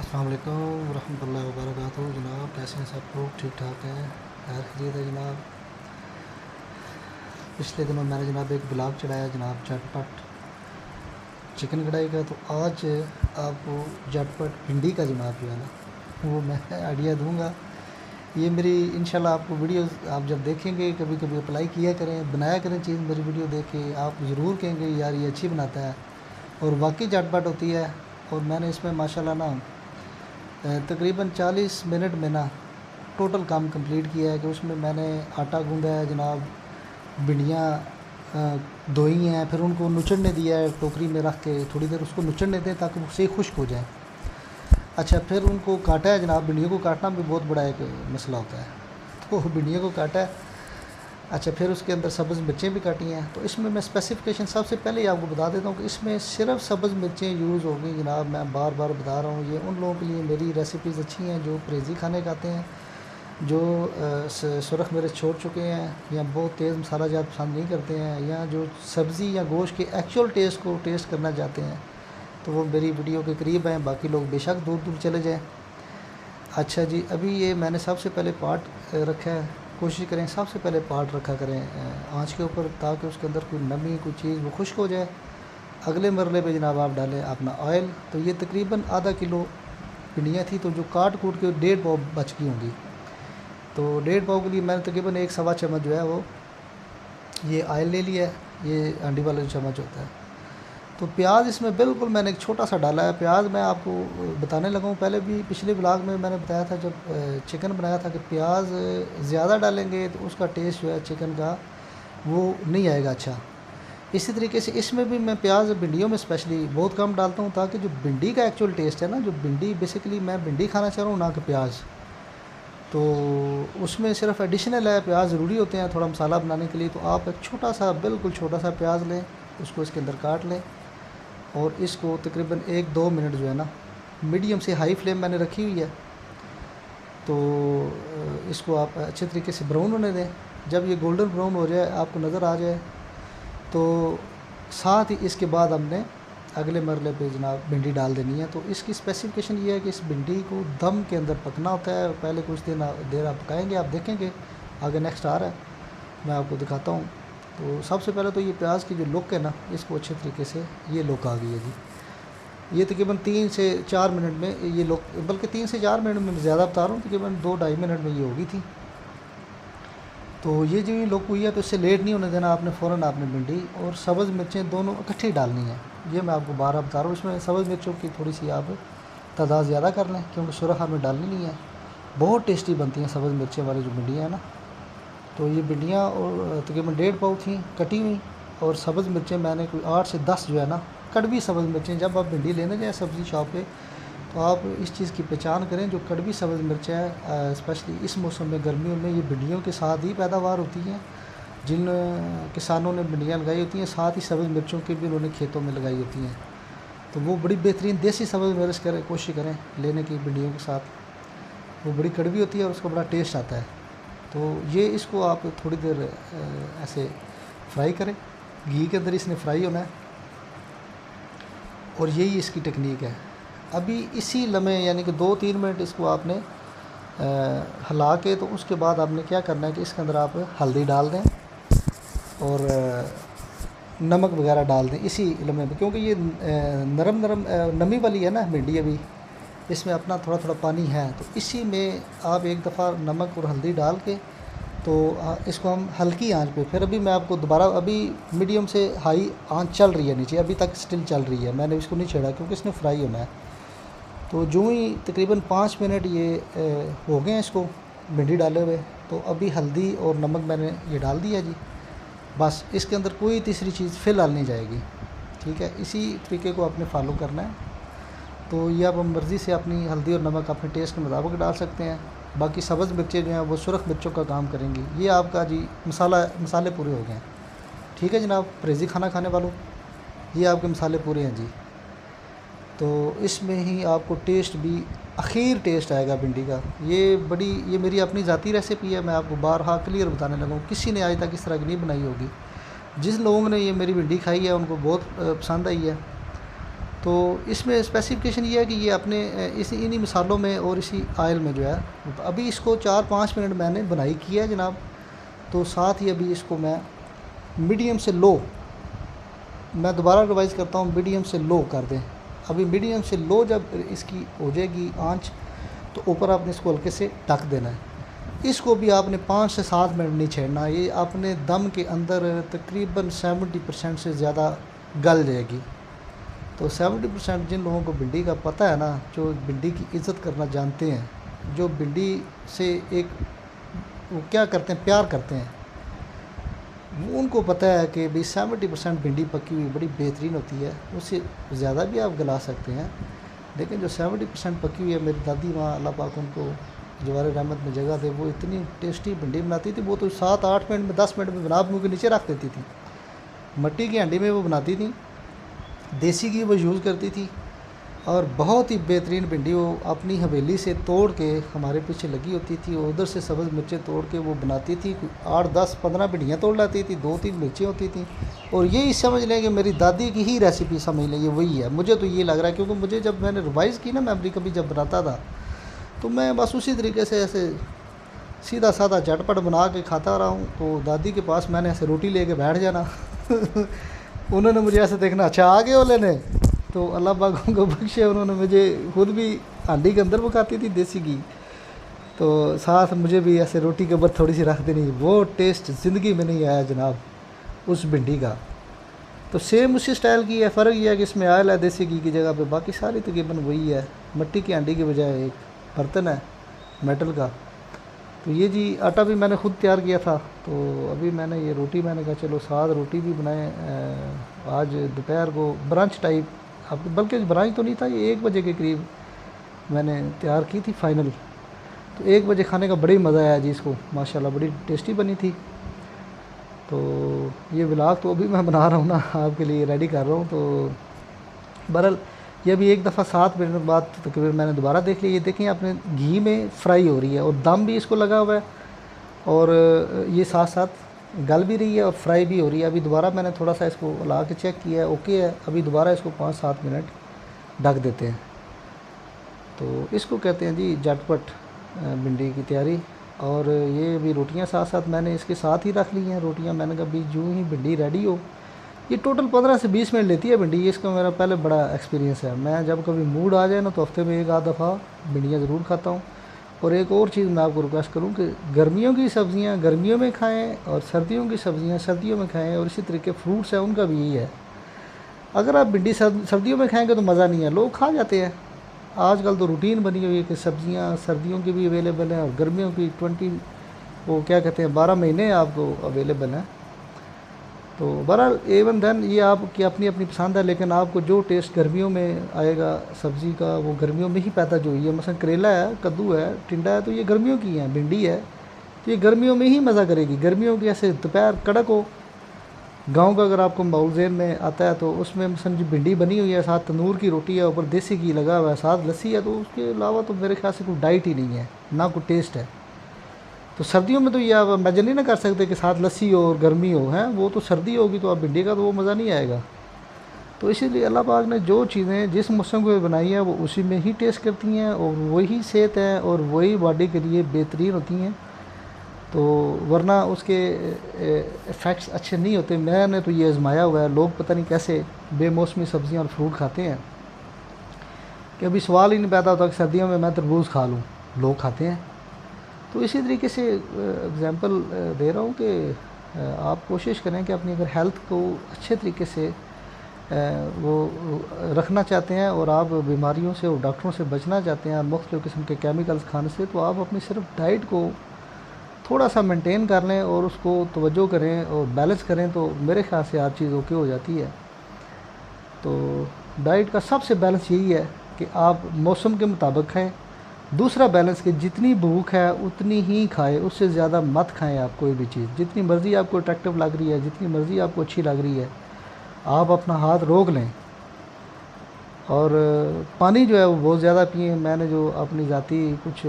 अस्सलाम वालेकुम रहमतुल्लाहि व बरकातुहू। जनाब कैसे हैं सब लोग? ठीक ठाक हैं, खैर खैरियत है जनाब। पिछले दिनों मैंने जनाब एक ब्लॉग चढ़ाया जनाब झटपट चिकन कढ़ाई का। तो आज आपको झटपट भिंडी का जनाब जो है ना वो मैं आइडिया दूंगा। ये मेरी इंशाल्लाह आपको वीडियोस आप जब देखेंगे कभी कभी अप्लाई किया करें, बनाया करें चीज़। मेरी वीडियो देख के आप ज़रूर कहेंगे यार ये अच्छी बनाता है, और वाकई झटपट होती है। और मैंने इसमें माशाल्लाह ना तकरीबन 40 मिनट में ना टोटल काम कंप्लीट किया है। कि उसमें मैंने आटा गूंदा है जनाब, भिंडियाँ धोई हैं, फिर उनको नुचड़ने दिया है टोकरी में रख के, थोड़ी देर उसको नुचड़ने दें ताकि वो सही खुश्क हो जाए। अच्छा, फिर उनको काटा है जनाब। भिंडियों को काटना भी बहुत बड़ा एक मसला होता है, तो भिंडियों को काटा है। अच्छा, फिर उसके अंदर सब्ज़ मिर्चें भी काटी हैं। तो इसमें मैं स्पेसिफ़िकेशन सबसे पहले ही आपको बता देता हूँ कि इसमें सिर्फ सब्ज़ मिर्चें यूज़ होगी जनाब। मैं बार बार बता रहा हूँ, ये उन लोगों के लिए मेरी रेसिपीज़ अच्छी हैं जो परहेज़ी खाने खाते हैं, जो सुरख मिर्च छोड़ चुके हैं, या बहुत तेज़ मसाला ज़्यादा पसंद नहीं करते हैं, या जो सब्ज़ी या गोश्त के एक्चुअल टेस्ट को टेस्ट करना चाहते हैं, तो वो मेरी वीडियो के करीब हैं। बाकी लोग बेशक दूर दूर चले जाएँ। अच्छा जी, अभी ये मैंने सबसे पहले पार्ट रखा है। कोशिश करें सबसे पहले पार्ट रखा करें आंच के ऊपर, ताकि उसके अंदर कोई नमी कोई चीज़ वो खुश्क हो जाए। अगले मरले पे जनाब आप डालें अपना ऑयल। तो ये तकरीबन आधा किलो भिंडियाँ थी, तो जो काट कूट के 1.5 पाव बच गई होंगी। तो 1.5 पाव के लिए मैंने तकरीबन 1 सवा चम्मच जो है वो ये ऑयल ले लिया है। ये हांडी वाला जो चम्मच होता है। तो प्याज इसमें बिल्कुल मैंने एक छोटा सा डाला है। प्याज मैं आपको बताने लगा हूँ, पहले भी पिछले ब्लॉग में मैंने बताया था जब चिकन बनाया था कि प्याज ज़्यादा डालेंगे तो उसका टेस्ट जो है चिकन का वो नहीं आएगा अच्छा। इसी तरीके से इसमें भी मैं प्याज भिंडियों में स्पेशली बहुत कम डालता हूँ, ताकि जो भिंडी का एक्चुअल टेस्ट है ना, जो भिंडी बेसिकली मैं भिंडी खाना चाह रहा हूँ ना कि प्याज, तो उसमें सिर्फ एडिशनल है, प्याज ज़रूरी होते हैं थोड़ा मसाला बनाने के लिए। तो आप एक छोटा सा बिल्कुल छोटा सा प्याज लें, उसको इसके अंदर काट लें, और इसको तकरीबन 1-2 मिनट जो है ना मीडियम से हाई फ्लेम मैंने रखी हुई है। तो इसको आप अच्छे तरीके से ब्राउन होने दें। जब ये गोल्डन ब्राउन हो जाए, आपको नज़र आ जाए, तो साथ ही इसके बाद हमने अगले मरले पे जनाब भिंडी डाल देनी है। तो इसकी स्पेसिफिकेशन ये है कि इस भिंडी को दम के अंदर पकना होता है। पहले कुछ देर आप पकाएंगे, आप देखेंगे आगे नेक्स्ट आ रहा है, मैं आपको दिखाता हूँ। तो सबसे पहले तो ये प्याज की जो लुक है ना, इसको अच्छे तरीके से ये लुक आ गई है जी। ये तकरीबन 3 से 4 मिनट में ये लुक, बल्कि 3 से 4 मिनट में ज़्यादा बता रहा हूँ, तकरीबन 2-2.5 मिनट में ये हो गई थी। तो ये जो ये लुक हुई है, तो इससे लेट नहीं होने देना आपने। फ़ौरन आपने भिंडी और सब्ज़ मिर्चें दोनों इकट्ठी डालनी है। ये मैं आपको बार बता रहा हूँ। इसमें सब्ज़ मिर्चों की थोड़ी सी आप तादाद ज़्यादा कर लें, क्योंकि सुरख हमें डालनी नहीं है। बहुत टेस्टी बनती हैं सब्ज़ मिर्चें वाली जो भिंडियाँ हैं ना। तो ये भिंडियाँ और तकरीबन 1.5 पाव थी कटी हुई, और सब्ज़ मिर्चें मैंने कोई 8 से 10 जो है ना कड़वी सब्ज़ मिर्चें। जब आप भिंडी लेने जाएँ सब्ज़ी शॉप पे, तो आप इस चीज़ की पहचान करें, जो कड़वी सब्ज़ मिर्चें हैं, स्पेशली इस मौसम में गर्मियों में ये भिंडियों के साथ ही पैदावार होती हैं। जिन किसानों ने भिंडियाँ लगाई होती हैं, साथ ही सब्ज़ मिर्चों की भी उन्होंने खेतों में लगाई होती हैं। तो वो बड़ी बेहतरीन देसी सब्ज़ मिर्च करें, कोशिश करें लेने की भिंडियों के साथ। वो बड़ी कड़वी होती है और उसका बड़ा टेस्ट आता है। तो ये इसको आप थोड़ी देर ऐसे फ्राई करें, घी के अंदर इसने फ्राई होना है, और यही इसकी टेक्निक है। अभी इसी लम्हे यानी कि 2-3 मिनट इसको आपने हिला के, तो उसके बाद आपने क्या करना है कि इसके अंदर आप हल्दी डाल दें और नमक वगैरह डाल दें इसी लम्हे में, क्योंकि ये नरम नरम नमी वाली है ना भिंडी, अभी इसमें अपना थोड़ा थोड़ा पानी है। तो इसी में आप एक दफ़ा नमक और हल्दी डाल के, तो इसको हम हल्की आंच पे, फिर अभी मैं आपको दोबारा, अभी मीडियम से हाई आंच चल रही है नीचे, अभी तक स्टिल चल रही है, मैंने इसको नहीं छेड़ा क्योंकि इसने फ्राई होना है। तो जो ही तकरीबन 5 मिनट ये हो गए हैं इसको भिंडी डाले हुए, तो अभी हल्दी और नमक मैंने ये डाल दिया जी। बस इसके अंदर कोई तीसरी चीज़ फ़िलहाल नहीं जाएगी, ठीक है। इसी तरीके को आपने फॉलो करना है। तो ये आप मर्ज़ी से अपनी हल्दी और नमक अपने टेस्ट के मुताबिक डाल सकते हैं। बाकी सब्ज़ मिर्चें जो हैं वो सुरख मिर्चों का काम करेंगी। ये आपका जी मसाले पूरे हो गए हैं, ठीक है जनाब। परहेज़ी खाना खाने वालों, ये आपके मसाले पूरे हैं जी। तो इसमें ही आपको टेस्ट भी आखिर टेस्ट आएगा भिंडी का। ये मेरी अपनी ज़ाती रेसिपी है, मैं आपको बारहा क्लियर बताने लगा हूँ। किसी ने आज तक इस तरह की नहीं बनाई होगी। जिस लोगों ने ये मेरी भिंडी खाई है उनको बहुत पसंद आई है। तो इसमें स्पेसिफिकेशन ये है कि ये अपने इसी इन्हीं मसालों में और इसी ऑयल में जो है, अभी इसको 4-5 मिनट मैंने बनाई की है जनाब। तो साथ ही अभी इसको मैं मीडियम से लो, मैं दोबारा रिवाइज़ करता हूँ, मीडियम से लो कर दें। अभी मीडियम से लो जब इसकी हो जाएगी आंच, तो ऊपर आपने इसको हल्के से ढक देना है। इसको भी आपने 5 से 7 मिनट नहीं छेड़ना, ये अपने दम के अंदर तकरीबन 70% से ज़्यादा गल जाएगी। तो 70% जिन लोगों को भिंडी का पता है ना, जो भिंडी की इज़्ज़त करना जानते हैं, जो भिंडी से एक वो क्या करते हैं, प्यार करते हैं, वो उनको पता है कि भाई 70% भिंडी पकी हुई बड़ी बेहतरीन होती है। उससे ज़्यादा भी आप गला सकते हैं, लेकिन जो 70% पकी हुई है, मेरी दादी माँ अल्लाह पाक उनको जवार रहमत में जगह थे, वो इतनी टेस्टी भिंडी बनाती थी। वो तो 7-8 मिनट में 10 मिनट में बना मुँह के नीचे रख देती थी। मिट्टी की हांडी में वो बनाती थी, देसी घी वो यूज़ करती थी, और बहुत ही बेहतरीन भिंडी वो अपनी हवेली से तोड़ के हमारे पीछे लगी होती थी, और उधर से सब्ज़ मिर्चें तोड़ के वो बनाती थी। 8-10-15 भिंडियाँ तोड़ लाती थी, 2-3 मिर्चें होती थी, और यही समझ लें कि मेरी दादी की ही रेसिपी समझ लें, ये वही है। मुझे तो ये लग रहा है, क्योंकि मुझे जब मैंने रिवाइज़ की ना मेमोरी, कभी जब बनाता था तो मैं बस उसी तरीके से ऐसे सीधा साधा झटपट बना के खाता रहा हूँ। तो दादी के पास मैंने ऐसे रोटी लेके बैठ जाना उन्होंने मुझे ऐसे देखना, अच्छा आ गए हो लेने। तो अल्लाह पाक उनको बख्शे, उन्होंने मुझे खुद भी हांडी के अंदर पकाती थी देसी घी, तो साथ मुझे भी ऐसे रोटी के ऊपर थोड़ी सी रख देनी। वो टेस्ट ज़िंदगी में नहीं आया जनाब उस भिंडी का। तो सेम उसी स्टाइल की है, फ़र्क ये है कि इसमें ऑयल है देसी घी की जगह पे, बाकी सारी तकरीबन वही है। मिट्टी की हांडी के बजाय एक बर्तन है मेटल का। तो ये जी आटा भी मैंने ख़ुद तैयार किया था। तो अभी मैंने ये रोटी, मैंने कहा चलो साथ रोटी भी बनाए आज दोपहर को, ब्रंच टाइप। अब बल्कि ब्रंच तो नहीं था, ये 1 बजे के करीब मैंने तैयार की थी फाइनल। तो 1 बजे खाने का बड़ा ही मज़ा आया जी इसको, माशाल्लाह बड़ी टेस्टी बनी थी। तो ये व्लॉग तो अभी मैं बना रहा हूँ ना, आपके लिए रेडी कर रहा हूँ। तो बहरहाल ये अभी एक दफ़ा 7 मिनट बाद तकरीबन मैंने दोबारा देख लिया। ये देखें आपने घी में फ्राई हो रही है, और दम भी इसको लगा हुआ है, और ये साथ साथ गल भी रही है और फ्राई भी हो रही है। अभी दोबारा मैंने थोड़ा सा इसको ला के चेक किया है, ओके है। अभी दोबारा इसको 5-7 मिनट ढक देते हैं। तो इसको कहते हैं जी झटपट भिंडी की तैयारी। और ये भी रोटियां साथ साथ मैंने इसके साथ ही रख ली हैं। रोटियां मैंने कहा भी यूँ ही भिंडी रेडी हो, ये टोटल 15 से 20 मिनट लेती है भिंडी। इसका मेरा पहले बड़ा एक्सपीरियंस है। मैं जब कभी मूड आ जाए ना, तो हफ्ते में 1-आध दफ़ा भिंडियाँ ज़रूर खाता हूँ। और एक और चीज़ मैं आपको रिक्वेस्ट करूँ कि गर्मियों की सब्ज़ियाँ गर्मियों में खाएँ, और सर्दियों की सब्ज़ियाँ सर्दियों में खाएँ। और इसी तरीके फ्रूट्स हैं, उनका भी यही है। अगर आप भिंडी सर्दियों में खाएँगे तो मज़ा नहीं है, लोग खा जाते हैं। आजकल तो रूटीन बनी हुई है कि सब्ज़ियाँ सर्दियों की भी अवेलेबल हैं, और गर्मियों की 12 महीने आपको अवेलेबल हैं। तो बहरहाल एवन देन ये आपकी अपनी अपनी पसंद है, लेकिन आपको जो टेस्ट गर्मियों में आएगा सब्ज़ी का, वो गर्मियों में ही पैदा जो हुई है। मसलन करेला है, कद्दू है, टिंडा है, तो ये गर्मियों की है। भिंडी है तो ये गर्मियों में ही मज़ा करेगी। गर्मियों की ऐसे दोपहर कड़क हो, गांव का अगर आपको माहौल ज़हन में आता है, तो उसमें मसलन जो भिंडी बनी हुई है, साथ तंदूर की रोटी है, ऊपर देसी घी लगा हुआ है, साथ लस्सी है, तो उसके अलावा तो मेरे ख्याल से कोई डाइट ही नहीं है, ना कोई टेस्ट है। तो सर्दियों में तो ये आप इमेजिन नहीं ना कर सकते कि साथ लस्सी हो और गर्मी हो, हैं वो तो सर्दी होगी, तो आप भिंडी का तो वो मज़ा नहीं आएगा। तो इसीलिए अल्लाह पाक ने जो चीज़ें जिस मौसम को बनाई है, वो उसी में ही टेस्ट करती हैं, और वही सेहत है और वही बॉडी के लिए बेहतरीन होती हैं। तो वरना उसके इफ़ेक्ट्स अच्छे नहीं होते। मैंने तो ये आजमाया हुआ है। लोग पता नहीं कैसे बेमौसमी सब्ज़ियाँ और फ्रूट खाते हैं कि अभी सवाल ही नहीं पैदा होता कि सर्दियों में मैं तरबूज खा लूँ, लोग खाते हैं। तो इसी तरीके से एग्ज़ाम्पल दे रहा हूँ कि आप कोशिश करें कि अपनी अगर हेल्थ को अच्छे तरीके से वो रखना चाहते हैं, और आप बीमारियों से और डॉक्टरों से बचना चाहते हैं, मुख्तलिफ़ किस्म के केमिकल्स खाने से, तो आप अपनी सिर्फ डाइट को थोड़ा सा मेंटेन कर लें और उसको तवज्जो करें और बैलेंस करें, तो मेरे ख्याल से हर चीज़ ओके हो जाती है। तो डाइट का सबसे बैलेंस यही है कि आप मौसम के मुताबिक खाएँ। दूसरा बैलेंस कि जितनी भूख है उतनी ही खाएं, उससे ज़्यादा मत खाएं आप कोई भी चीज़। जितनी मर्ज़ी आपको अट्रैक्टिव लग रही है, जितनी मर्ज़ी आपको अच्छी लग रही है, आप अपना हाथ रोक लें। और पानी जो है वो बहुत ज़्यादा पिएँ। मैंने जो अपनी ज़ाती कुछ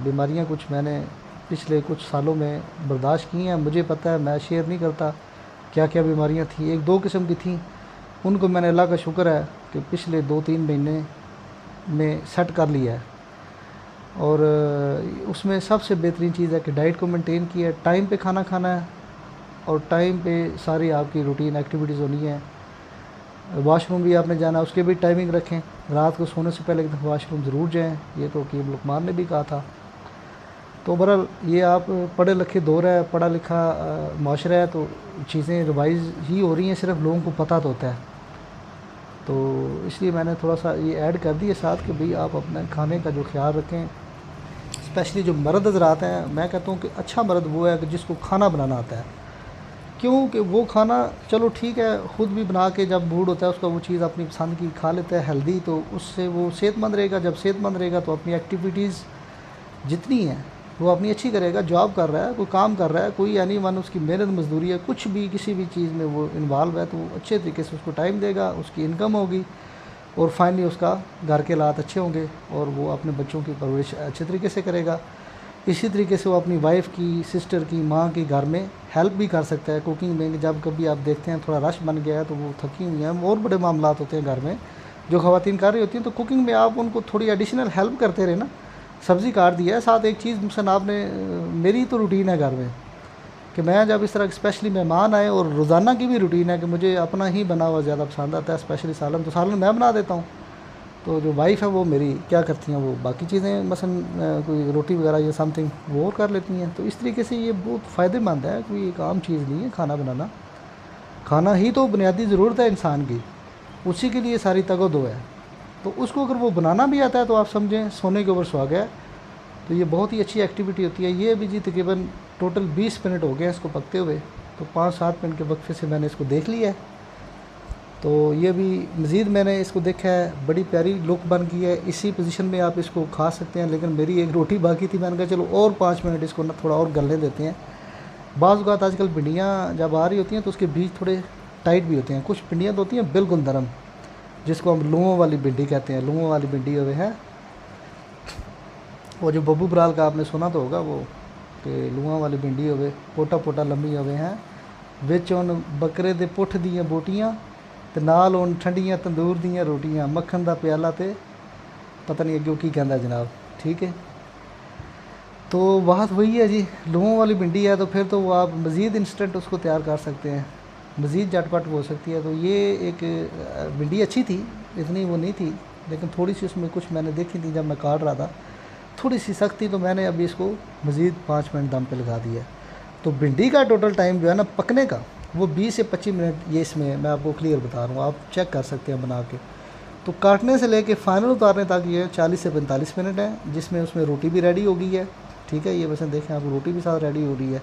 बीमारियां कुछ मैंने पिछले कुछ सालों में बर्दाश्त की हैं, मुझे पता है, मैं शेयर नहीं करता क्या क्या बीमारियां थी। 1-2 किस्म की थी, उनको मैंने अल्लाह का शुक्र है कि पिछले 2-3 महीने में सेट कर लिया है। और उसमें सबसे बेहतरीन चीज़ है कि डाइट को मेंटेन किया है, टाइम पे खाना खाना है और टाइम पे सारी आपकी रूटीन एक्टिविटीज़ होनी है। वॉशरूम भी आपने जाना, उसके भी टाइमिंग रखें, रात को सोने से पहले एक दफ़ा वॉशरूम ज़रूर जाएँ, ये तो हकीम लुकमान ने भी कहा था। तो बहरहाल ये आप पढ़े लिखे दौर है, पढ़ा लिखा माशरा है, तो चीज़ें रिवाइज़ ही हो रही हैं, सिर्फ लोगों को पता तो होता है। तो इसलिए मैंने थोड़ा सा ये ऐड कर दिया साथ कि भाई आप अपने खाने का जो ख्याल रखें। स्पेशली जो मर्द हज़रात हैं, मैं कहता हूँ कि अच्छा मर्द वो है कि जिसको खाना बनाना आता है। क्योंकि वो खाना चलो ठीक है, ख़ुद भी बना के जब मूड होता है उसका वो चीज़ अपनी पसंद की खा लेता है हेल्दी, तो उससे वो सेहतमंद रहेगा। जब सेहतमंद रहेगा तो अपनी एक्टिविटीज़ जितनी हैं वो अपनी अच्छी करेगा। जॉब कर रहा है, कोई काम कर रहा है, कोई यानी मन उसकी मेहनत मजदूरी है, कुछ भी किसी भी चीज़ में वो इन्वॉल्व है, तो वो अच्छे तरीके से उसको टाइम देगा, उसकी इनकम होगी और फाइनली उसका घर के हालात अच्छे होंगे और वो अपने बच्चों की परवरिश अच्छे तरीके से करेगा। इसी तरीके से वो अपनी वाइफ की, सिस्टर की, माँ की घर में हेल्प भी कर सकता है कुकिंग में। जब कभी आप देखते हैं थोड़ा रश बन गया है तो वो थकी हुई हैं, और बड़े मामला होते हैं घर में जो ख़वातीन कर रही होती हैं, तो कुकिंग में आप उनको थोड़ी एडिशनल हेल्प करते रहे ना। सब्ज़ी काट दिया है, साथ एक चीज़ मिशन आपने, मेरी तो रूटीन है घर में कि मैं जब इस तरह स्पेशली मेहमान आए, और रोज़ाना की भी रूटीन है कि मुझे अपना ही बना हुआ ज़्यादा पसंद आता है, स्पेशली सालन, तो सालन मैं बना देता हूँ। तो जो वाइफ़ है वो मेरी क्या करती हैं, वो बाकी चीज़ें मसलन कोई रोटी वगैरह या समथिंग वो और कर लेती हैं। तो इस तरीके से ये बहुत फ़ायदेमंद है, कोई एक आम चीज़ नहीं है खाना बनाना। खाना ही तो बुनियादी ज़रूरत है इंसान की, उसी के लिए सारी तगदो है। तो उसको अगर वो बनाना भी आता है तो आप समझें सोने के ऊपर सुहागा है। तो ये बहुत ही अच्छी एक्टिविटी होती है। ये भी जी तकरीबन टोटल 20 मिनट हो गए इसको पकते हुए, तो 5-7 मिनट के वक्फे से मैंने इसको देख लिया है। तो ये भी मज़ीद मैंने इसको देखा है, बड़ी प्यारी लुक बन गई है। इसी पोजीशन में आप इसको खा सकते हैं, लेकिन मेरी एक रोटी बाकी थी, मैंने कहा चलो और 5 मिनट इसको ना थोड़ा और गलने देते हैं। बाज़ औक़ात आजकल भिंडियाँ जब आ रही होती हैं तो उसके बीज थोड़े टाइट भी होते हैं, कुछ भिंडियाँ तो होती हैं बिल्कुल नरम, जिसको हम लुओं वाली भिंडी कहते हैं। लुओं वाली भिंडी हुए है वो जो बब्बू बराल का आपने सुना तो होगा, वो कि लुआं वाली भिंडी होवे, पोटा पोटा लंबी होवे हैं, विच उन बकरे दे पुठ दियां बोटियां ते नाल उन ठंडियां तंदूर दियां रोटियां, मक्खन दा प्याला ते पता नहीं अगे की कहंदा जनाब। ठीक है, तो बात वही है जी, लुओं वाली भिंडी है तो फिर तो वो आप मज़ीद इंस्टेंट उसको तैयार कर सकते हैं, मज़ीद झटपट हो सकती है। तो ये एक भिंडी अच्छी थी, इतनी वो नहीं थी, लेकिन थोड़ी सी उसमें कुछ मैंने देखी थी जब मैं काट रहा था, थोड़ी सी सख्त थी, तो मैंने अभी इसको मज़ीद 5 मिनट दम पे लगा दिया। तो भिंडी का टोटल टाइम जो है ना पकने का, वो 20 से 25 मिनट, ये इसमें मैं आपको क्लियर बता रहा हूँ, आप चेक कर सकते हैं बना के। तो काटने से लेके फ़ाइनल उतारने तक ये 40 से 45 मिनट है, जिसमें उसमें रोटी भी रेडी हो गई है। ठीक है, ये वैसे देखें आप, रोटी भी साथ रेडी हो रही है।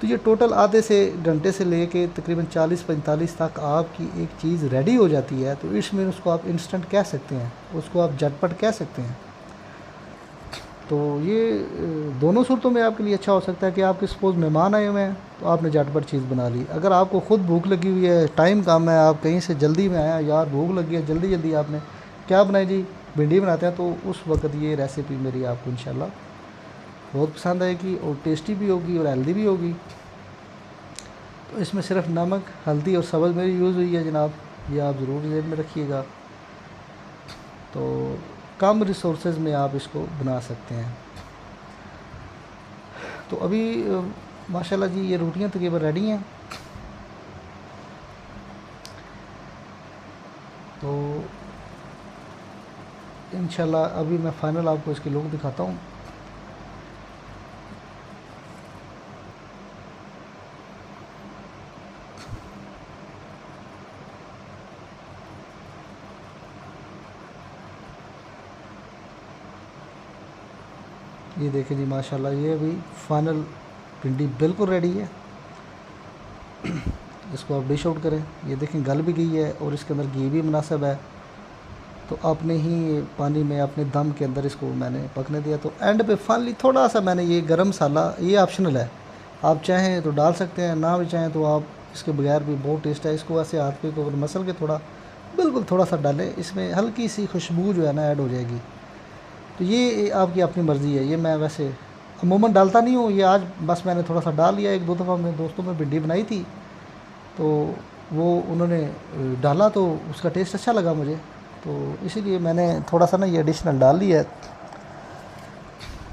तो ये टोटल आधे से घंटे से लेके तकरीबन 40-45 तक आपकी एक चीज़ रेडी हो जाती है। तो इसमें उसको आप इंस्टेंट कह सकते हैं, उसको आप झटपट कह सकते हैं। तो ये दोनों सूरतों में आपके लिए अच्छा हो सकता है कि आपके सपोज़ मेहमान आए हुए हैं तो आपने झटपट चीज़ बना ली। अगर आपको ख़ुद भूख लगी हुई है, टाइम कम है, आप कहीं से जल्दी में आए, यार भूख लगी है, जल्दी जल्दी आपने क्या बनाई जी, भिंडी बनाते हैं, तो उस वक्त ये रेसिपी मेरी आपको इंशाल्लाह बहुत पसंद आएगी और टेस्टी भी होगी और हेल्दी भी होगी। तो इसमें सिर्फ नमक, हल्दी और सब्ज़ मेरी यूज़ हुई है जनाब, ये आप ज़रूर जेब में रखिएगा। तो कम रिसोर्सेज में आप इसको बना सकते हैं। तो अभी माशाल्लाह जी ये रोटियां तकरीबन रेडी हैं। तो इंशाल्लाह अभी मैं फ़ाइनल आपको इसकी लुक दिखाता हूँ। ये देखें जी माशाल्लाह, ये अभी फ़ाइनल भिंडी बिल्कुल रेडी है। इसको आप डिश आउट करें। ये देखें गल भी गई है और इसके अंदर घी भी मुनासिब है। तो आपने ही पानी में अपने दम के अंदर इसको मैंने पकने दिया। तो एंड पे फाइनली थोड़ा सा मैंने ये गरम मसाला, ये ऑप्शनल है, आप चाहें तो डाल सकते हैं, ना भी चाहें तो आप इसके बगैर भी बहुत टेस्ट है। इसको ऐसे हाथ पे को मसल के थोड़ा बिल्कुल थोड़ा सा डालें, इसमें हल्की सी खुशबू जो है ना ऐड हो जाएगी। तो ये आपकी अपनी मर्ज़ी है। ये मैं वैसे अमूमन डालता नहीं हूँ, ये आज बस मैंने थोड़ा सा डाल लिया। एक दो दफ़ा मेरे दोस्तों में भिंडी बनाई थी तो वो उन्होंने डाला तो उसका टेस्ट अच्छा लगा मुझे, तो इसीलिए मैंने थोड़ा सा ना ये एडिशनल डाल लिया है।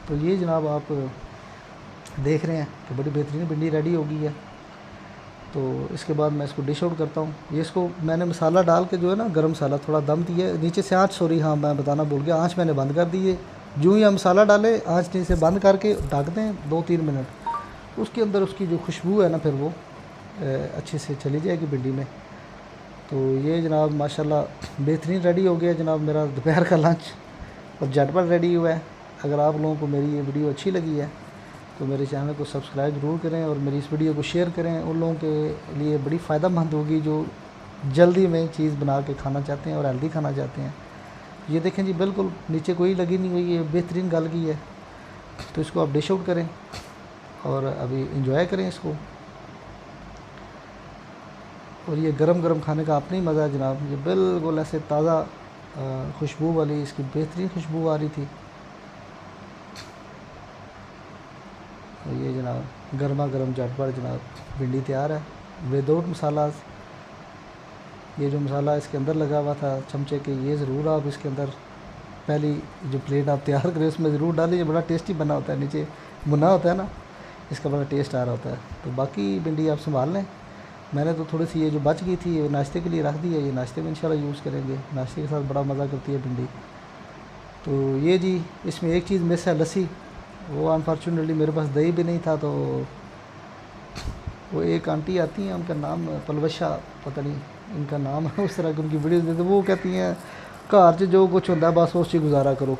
तो ये जनाब आप देख रहे हैं कि बड़ी बेहतरीन भिंडी रेडी हो गई है। तो इसके बाद मैं इसको डिश आउट करता हूँ। ये इसको मैंने मसाला डाल के जो है ना, गरम मसाला थोड़ा दम दिया है नीचे से आँच, सॉरी हाँ मैं बताना भूल गया, आँच मैंने बंद कर दी है। जो ही हम मसाला डालें आँच नीचे बंद करके ढक दें 2-3 मिनट, उसके अंदर उसकी जो खुशबू है ना फिर वो अच्छे से चली जाएगी भिंडी में। तो ये जनाब माशाल्लाह बेहतरीन रेडी हो गया जनाब मेरा दोपहर का लंच, और झटपट रेडी हुआ है। अगर आप लोगों को मेरी ये वीडियो अच्छी लगी है तो मेरे चैनल को सब्सक्राइब ज़रूर करें, और मेरी इस वीडियो को शेयर करें। उन लोगों के लिए बड़ी फ़ायदेमंद होगी जो जल्दी में चीज़ बना के खाना चाहते हैं और हेल्दी खाना चाहते हैं। ये देखें जी, बिल्कुल नीचे कोई लगी नहीं हुई है, बेहतरीन गल गई है। तो इसको आप डिश आउट करें और अभी इंजॉय करें इसको। और ये गरम गरम खाने का अपना ही मज़ा है जनाब। ये बिल्कुल ऐसे ताज़ा खुशबू वाली, इसकी बेहतरीन खुशबू आ रही थी। और ये जनाब गर्मा गर्म झटपट जनाब भिंडी तैयार है विदाउट मसाला। ये जो मसाला इसके अंदर लगा हुआ था चमचे के, ये ज़रूर आप इसके अंदर पहली जो प्लेट आप तैयार करें उसमें ज़रूर डालिए। बड़ा टेस्टी बना होता है, नीचे मुना होता है ना, इसका बड़ा टेस्ट आ रहा होता है। तो बाकी भिंडी आप संभाल लें। मैंने तो थोड़ी सी ये जो बच गई थी ये नाश्ते के लिए रख दी है, ये नाश्ते में इंशाल्लाह यूज़ करेंगे। नाश्ते के साथ बड़ा मज़ा करती है भिंडी। तो ये जी इसमें एक चीज़ मिस है, लस्सी। वो अनफॉर्चुनेटली मेरे पास दही भी नहीं था। तो वो एक आंटी आती हैं, उनका नाम पलवशा, पता नहीं इनका नाम है, उस तरह की उनकी वीडियोज़ देते, वो कहती हैं घर च जो कुछ होता है बस उस गुजारा करो।